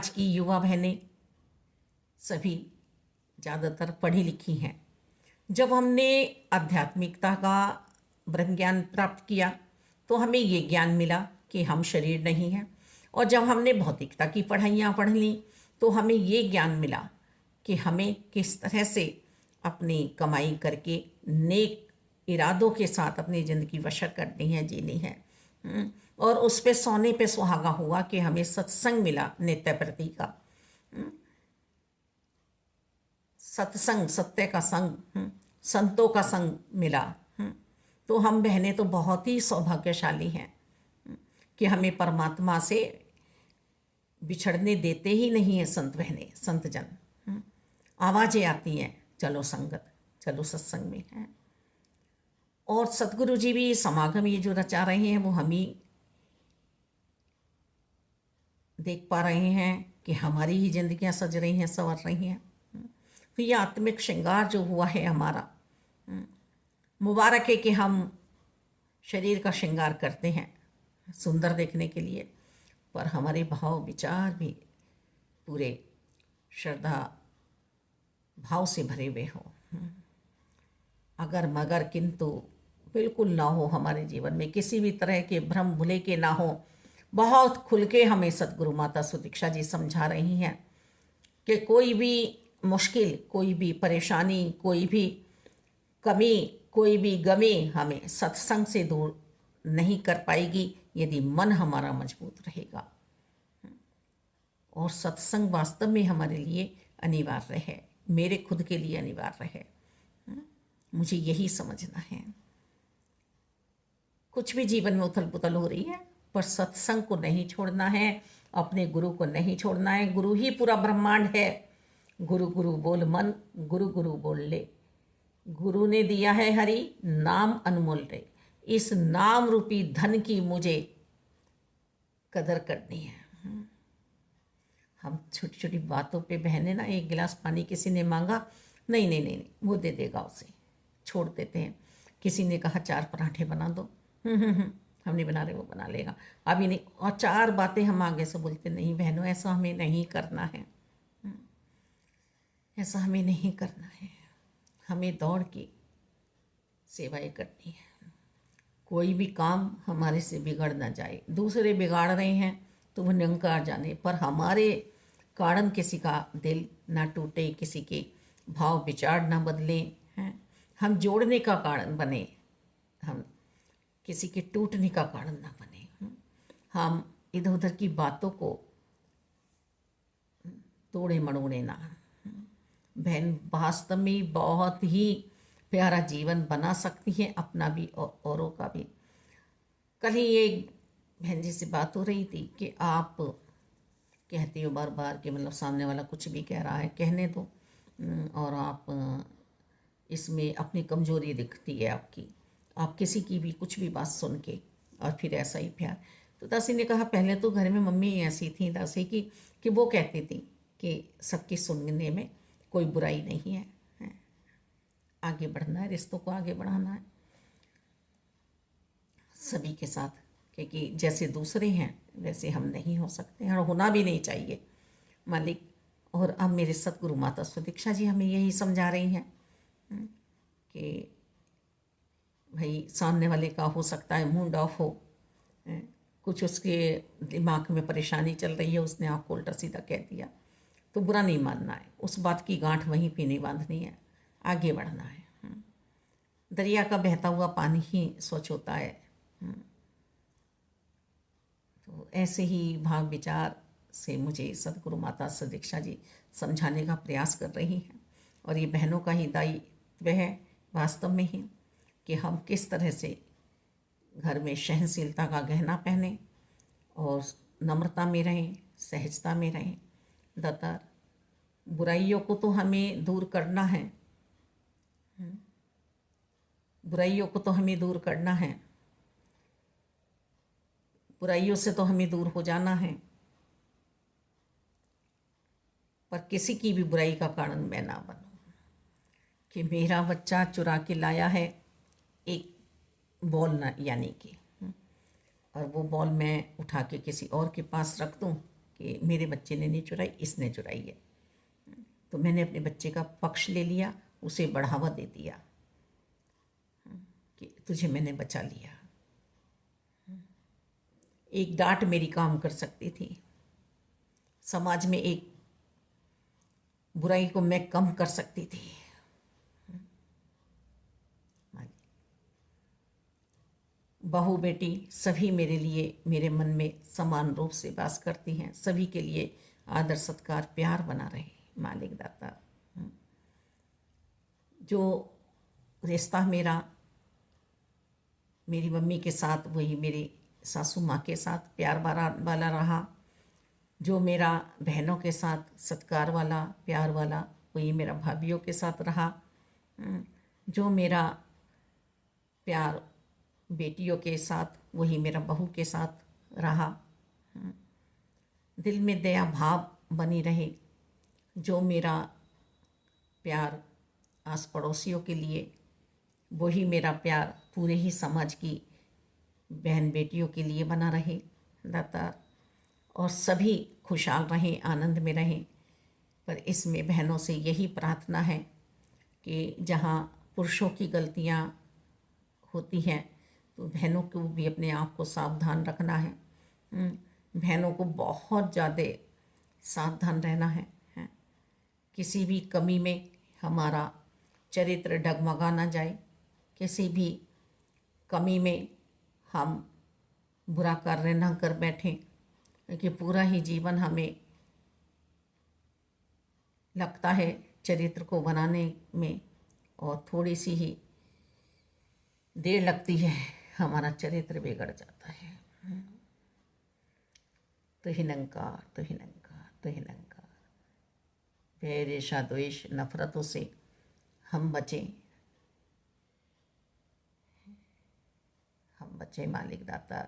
आज की युवा बहनें सभी ज़्यादातर पढ़ी लिखी हैं। जब हमने आध्यात्मिकता का ब्रह्म ज्ञान प्राप्त किया तो हमें ये ज्ञान मिला कि हम शरीर नहीं हैं, और जब हमने भौतिकता की पढ़ाइयाँ पढ़ ली तो हमें ये ज्ञान मिला कि हमें किस तरह से अपनी कमाई करके नेक इरादों के साथ अपनी ज़िंदगी बसर करनी है, जीनी है। और उस पे सोने पे सुहागा हुआ कि हमें सत्संग मिला, नित्य प्रति का सत्संग, सत्य का संग, संतों का संग मिला। तो हम बहनें तो बहुत ही सौभाग्यशाली हैं कि हमें परमात्मा से बिछड़ने देते ही नहीं है संत बहनें, संत जन। आवाज़ें आती हैं, चलो संगत, चलो सत्संग में है। और सतगुरु जी भी समागम ये जो रचा रहे हैं वो हम ही देख पा रहे हैं कि हमारी ही जिंदगियां सज रही हैं, संवर रही हैं। तो ये आत्मिक श्रृंगार जो हुआ है हमारा, मुबारक है कि हम शरीर का श्रृंगार करते हैं सुंदर देखने के लिए, पर हमारे भाव विचार भी पूरे श्रद्धा भाव से भरे हुए हो। अगर मगर किंतु बिल्कुल ना हो हमारे जीवन में, किसी भी तरह के भ्रम भुले के ना हो। बहुत खुल के हमें सतगुरु माता सुदीक्षा जी समझा रही हैं कि कोई भी मुश्किल, कोई भी परेशानी, कोई भी कमी, कोई भी गमी हमें सत्संग से दूर नहीं कर पाएगी यदि मन हमारा मजबूत रहेगा। और सत्संग वास्तव में हमारे लिए अनिवार्य है, मेरे खुद के लिए अनिवार्य है। मुझे यही समझना है। कुछ भी जीवन में उथल पुथल हो रही है, पर सत्संग को नहीं छोड़ना है, अपने गुरु को नहीं छोड़ना है। गुरु ही पूरा ब्रह्मांड है। गुरु गुरु बोल मन, गुरु गुरु बोल ले। गुरु ने दिया है हरि नाम अनमोल रे। इस नाम रूपी धन की मुझे कदर करनी है। हम छोटी छोटी बातों पे बहने ना, एक गिलास पानी किसी ने मांगा, नहीं नहीं नहीं नहीं वो दे देगा, उसे छोड़ देते हैं। किसी ने कहा 4 पराठे बना दो, हम नहीं बना रहे, वो बना लेगा, अभी नहीं। और 4 बातें हम आगे से बोलते, नहीं बहनों ऐसा हमें नहीं करना है, ऐसा हमें नहीं करना है। हमें दौड़ की सेवाएं करनी है। कोई भी काम हमारे से बिगड़ ना जाए। दूसरे बिगाड़ रहे हैं तो वो निरंकार जाने, पर हमारे कारण किसी का दिल ना टूटे, किसी के भाव विचार ना बदले हैं। हम जोड़ने का कारण बने, हम किसी के टूटने का कारण ना बने। हम इधर उधर की बातों को तोड़े मड़ोड़े ना। बहन वास्तव में बहुत ही प्यारा जीवन बना सकती है, अपना भी और औरों का भी। कल ही एक बहन जी से बात हो रही थी कि आप कहती हो बार बार कि मतलब सामने वाला कुछ भी कह रहा है, कहने दो, और आप इसमें अपनी कमजोरी दिखती है आपकी, आप किसी की भी कुछ भी बात सुन के और फिर ऐसा ही प्यार। तो दासी ने कहा पहले तो घर में मम्मी ऐसी थी दासी की कि वो कहती थी कि सबकी सुनने में कोई बुराई नहीं है, आगे बढ़ना है, रिश्तों को आगे बढ़ाना है सभी के साथ, क्योंकि जैसे दूसरे हैं वैसे हम नहीं हो सकते हैं और होना भी नहीं चाहिए मालिक। और अब मेरे सतगुरु माता सुदीक्षा जी हमें यही समझा रही हैं कि भाई सामने वाले का हो सकता है मूड ऑफ हो, कुछ उसके दिमाग में परेशानी चल रही है, उसने आपको उल्टा सीधा कह दिया तो बुरा नहीं मानना है, उस बात की गांठ वहीं पे नहीं बांधनी है, आगे बढ़ना है। दरिया का बहता हुआ पानी ही स्वच्छ होता है। तो ऐसे ही भाव विचार से मुझे सतगुरु माता सुदीक्षा जी समझाने का प्रयास कर रही हैं, और ये बहनों का ही दायित्व है वास्तव में ही कि हम किस तरह से घर में सहनशीलता का गहना पहने और नम्रता में रहें, सहजता में रहें। दाता बुराइयों को तो हमें दूर करना है, बुराइयों को तो हमें दूर करना है, बुराइयों से तो हमें दूर हो जाना है, पर किसी की भी बुराई का कारण मैं ना बनूं। कि मेरा बच्चा चुरा के लाया है एक बॉल ना, यानी कि, और वो बॉल मैं उठा के किसी और के पास रख दूं कि मेरे बच्चे ने नहीं चुराई, इसने चुराई है। तो मैंने अपने बच्चे का पक्ष ले लिया, उसे बढ़ावा दे दिया कि तुझे मैंने बचा लिया। एक डांट मेरी काम कर सकती थी, समाज में एक बुराई को मैं कम कर सकती थी। बहू बेटी सभी मेरे लिए मेरे मन में समान रूप से वास करती हैं, सभी के लिए आदर सत्कार प्यार बना रहे मालिक दाता। जो रिश्ता मेरा मेरी मम्मी के साथ वही मेरी सासू माँ के साथ प्यार वाला रहा, जो मेरा बहनों के साथ सत्कार वाला प्यार वाला वही मेरा भाभीयों के साथ रहा, जो मेरा प्यार बेटियों के साथ वही मेरा बहू के साथ रहा। दिल में दया भाव बनी रहे, जो मेरा प्यार आस पड़ोसियों के लिए वही मेरा प्यार पूरे ही समाज की बहन बेटियों के लिए बना रहे दाता, और सभी खुशहाल रहें, आनंद में रहें। पर इसमें बहनों से यही प्रार्थना है कि जहाँ पुरुषों की गलतियाँ होती हैं तो बहनों को भी अपने आप को सावधान रखना है। बहनों को बहुत ज़्यादा सावधान रहना है। किसी भी कमी में हमारा चरित्र डगमगा ना जाए, किसी भी कमी में हम बुरा कार्य ना कर बैठें, क्योंकि पूरा ही जीवन हमें लगता है चरित्र को बनाने में, और थोड़ी सी ही देर लगती है हमारा चरित्र बिगड़ जाता है। तुहिनंकार तुहिनंकार तुहिनंकार, वैर ईर्ष्या द्वेष नफरतों से हम बचें मालिक दाता।